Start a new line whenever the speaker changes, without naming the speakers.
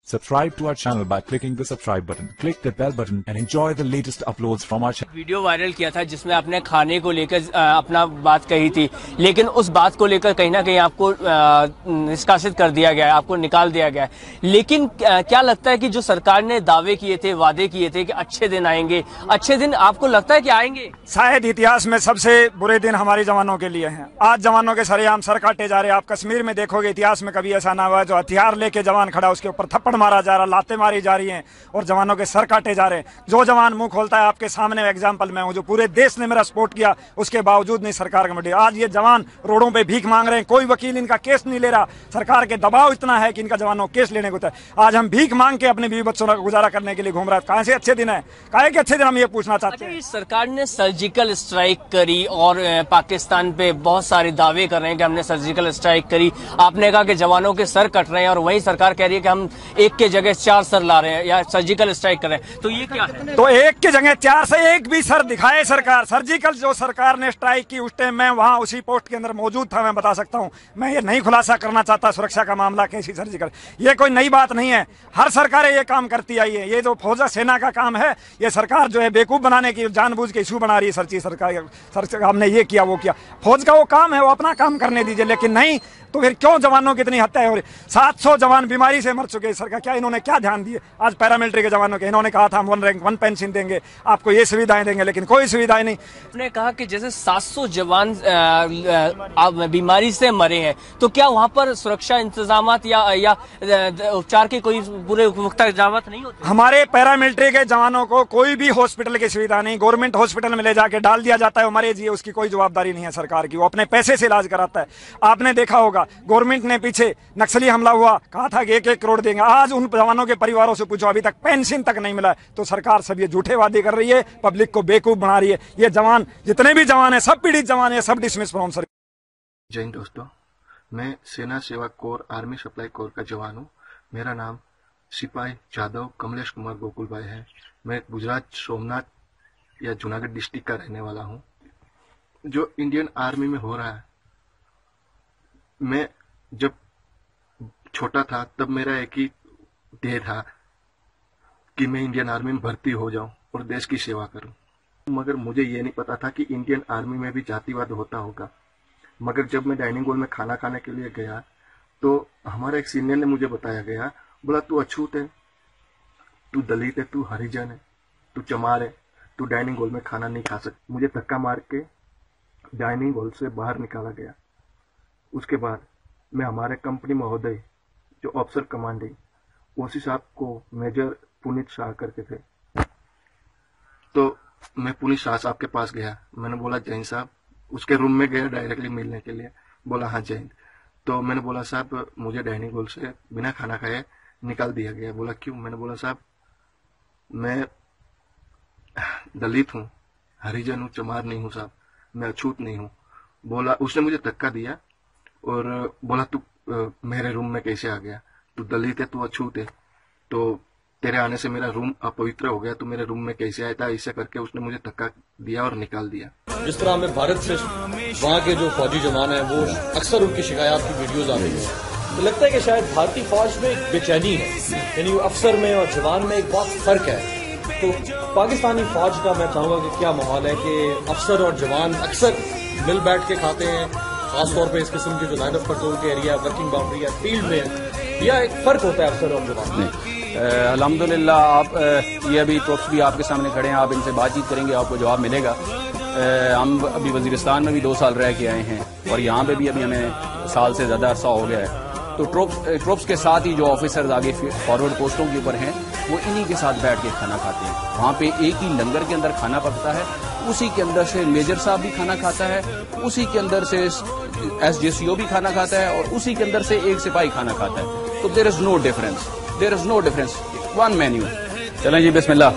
Subscribe to our channel by clicking the subscribe button. Click the bell button and enjoy the latest uploads from our channel.
Video viral किया था जिसमें आपने खाने को लेकर अपना बात कही थी, लेकिन उस बात को लेकर कहीं ना कहीं आपको निष्कासित कर दिया गया है, आपको निकाल दिया गया है। लेकिन क्या लगता है कि जो सरकार ने दावे किए थे, वादे किए थे कि अच्छे दिन आएंगे, अच्छे दिन आपको लगता है कि आएंगे?
शायद इतिहास में सबसे बुरे दिन हमारे जवानों के लिए हैं। आज जवानों के सरेआम सर काटे जा रहे हैं। आप कश्मीर में देखोगे, इतिहास में कभी ऐसा ना हुआ जो हथियार लेके जवान खड़ा उसके ऊपर थप्पड़ मारा जा रहा, लातें मारी जा रही हैं और जवानों के सर काटे जा रहे हैं। जो जवान मुंह खोलता है, आपके सामने एग्जाम्पल मैं हूं, जो पूरे देश ने मेरा सपोर्ट किया, उसके बावजूद नहीं सरकार कमेटी। आज ये जवान रोडों पे भीख मांग रहे हैं, कोई वकील इनका केस नहीं ले रहा। सरकार के दबाव इतना है कि इनका जवानों केस लेने को होता है। आज हम भीख मांग के अपने बीवी बच्चों का गुजारा करने के लिए घूम रहे हैं। कहां से अच्छे दिन है, काहे के अच्छे दिन, हम ये पूछना चाहते हैं।
सरकार ने सर्जिकल स्ट्राइक करी और पाकिस्तान पे बहुत सारे दावे कर रहे हैं कि हमने सर्जिकल स्ट्राइक करी। आपने कहा कि जवानों के सर कट रहे हैं और वहीं सरकार कह रही है कि हम एक के जगह 4 सर ला रहे हैं या सर्जिकल स्ट्राइक कर रहे हैं। तो ये क्या है?
तो एक की जगह 4 से एक भी सर दिखाए सरकार। सर्जिकल जो सरकार ने स्ट्राइक की उस टाइम मैं वहां उसी पोस्ट के अंदर मौजूद था, मैं बता सकता हूं। मैं ये नहीं खुलासा करना चाहता सुरक्षा का मामला कैसी सर्जिकल, ये कोई नई बात नहीं है। हर सरकारें ये काम करती आई है। ये जो फौजा सेना का काम है, ये सरकार जो है बेवकूफ बनाने की जानबूझ के इशू बना रही है। सरकार हमने ये किया वो किया, फौज का वो काम है, वो अपना काम करने दीजिए। लेकिन नहीं तो फिर क्यों जवानों की इतनी हत्याएं हो रही? 700 जवान बीमारी से मर चुके। सरकार क्या इन्होंने क्या ध्यान दिए? आज पैरामिलिट्री के जवानों के इन्होंने कहा था हम 1 रैंक 1 पेंशन देंगे, आपको ये सुविधाएं देंगे, लेकिन कोई सुविधाएं नहीं।
आपने कहा कि जैसे 700 जवान बीमारी से मरे हैं, तो क्या वहां पर सुरक्षा इंतजाम या उपचार के कोई पूरे पुख्ता इंतजाम नहीं होते?
हमारे पैरामिलिट्री के जवानों को कोई भी हॉस्पिटल की सुविधा नहीं। गवर्नमेंट हॉस्पिटल में ले जाके डाल दिया जाता है, मरे जी, उसकी कोई जवाबदारी नहीं है सरकार की। वो अपने पैसे से इलाज कराता है। आपने देखा होगा गवर्नमेंट ने पीछे नक्सली हमला हुआ, कहा था कि 1-1 करोड़ देंगे। आज उन जवानों के परिवारों से पूछो, अभी तक पेंशन तक नहीं मिला। तो सरकार सब ये झूठे वादे कर रही है, पब्लिक को बेवकूफ बना रही है। ये जवान जितने भी जवान है, सब पीड़ित जवान है, सब डिसमिस फ्रॉम सर्विस।
जय हिंद दोस्तों, मैं सेना सेवा कोर आर्मी सप्लाई कोर का जवान हूँ। मेरा नाम सिपाही जादव कमलेश कुमार गोकुल भाई है। मैं गुजरात सोमनाथ या जूनागढ़ डिस्ट्रिक्ट का रहने वाला हूँ। जो इंडियन आर्मी में हो रहा है, मैं जब छोटा था तब मेरा एक ही ध्येय था कि मैं इंडियन आर्मी में भर्ती हो जाऊं और देश की सेवा करूं। मगर मुझे ये नहीं पता था कि इंडियन आर्मी में भी जातिवाद होता होगा। मगर जब मैं डाइनिंग हॉल में खाना खाने के लिए गया तो हमारे एक सीनियर ने मुझे बताया गया, बोला तू अछूत है, तू दलित है, तू हरिजन है, तू चमार है, तू डाइनिंग हॉल में खाना नहीं खा सकता। मुझे धक्का मार के डाइनिंग हॉल से बाहर निकाला गया। उसके बाद मैं हमारे कंपनी महोदय जो ऑफिसर कमांडिंग ओसी साहब को मेजर पुनीत शाह करके थे, तो मैं पुनीत शाह साहब के पास गया। मैंने बोला जय हिंद साहब। उसके रूम में गया डायरेक्टली मिलने के लिए। बोला हाँ जय हिंद। तो मैंने बोला साहब मुझे डाइनिंग हॉल से बिना खाना खाए निकाल दिया गया। बोला क्यों? मैंने बोला साहब मैं दलित हूँ, हरिजन हूँ, चमार नहीं हूँ साहब, मैं अछूत नहीं हूँ। बोला, उसने मुझे धक्का दिया और बोला तू मेरे रूम में कैसे आ गया? तू दलित है, तू अछूत है, तो तेरे आने से मेरा रूम अपवित्र हो गया, तू मेरे रूम में कैसे आया था? ऐसे करके उसने मुझे धक्का दिया और निकाल दिया।
जिस तरह हमें भारत से वहाँ के जो फौजी जवान हैं वो अक्सर उनकी शिकायत की वीडियोज आ रही है, तो लगता है कि शायद भारतीय फौज में एक बेचैनी है, यानी अफसर में और जवान में एक बहुत फर्क है। तो पाकिस्तानी फौज का मैं चाहूंगा कि क्या माहौल है कि अफसर और जवान अक्सर मिल बैठ के खाते हैं, खासतौर पे इस किस्म के जो लाइन ऑफ कंट्रोल के एरिया, वर्किंग बाउंड्री या फील्ड में, या एक फर्क होता है अफसर और जवान में?
अल्हम्दुलिल्लाह आप ये अभी ट्रुप्स भी आपके सामने खड़े हैं, आप इनसे बातचीत करेंगे, आपको जवाब मिलेगा। हम अभी वजीरिस्तान में भी 2 साल रह के आए हैं और यहाँ पे भी अभी हमें साल से ज़्यादा अरसा हो गया है। तो ट्रुप्स के साथ ही जो ऑफिसर्स आगे फॉरवर्ड पोस्टों के ऊपर हैं, वो इन्हीं के साथ बैठ के खाना खाते हैं। वहाँ पे एक ही लंगर के अंदर खाना पकता है, उसी के अंदर से मेजर साहब भी खाना खाता है, उसी के अंदर से SJCO भी खाना खाता है और उसी के अंदर से एक सिपाही खाना खाता है। तो there is no difference, one menu. चलें जी, बिस्मिल्लाह।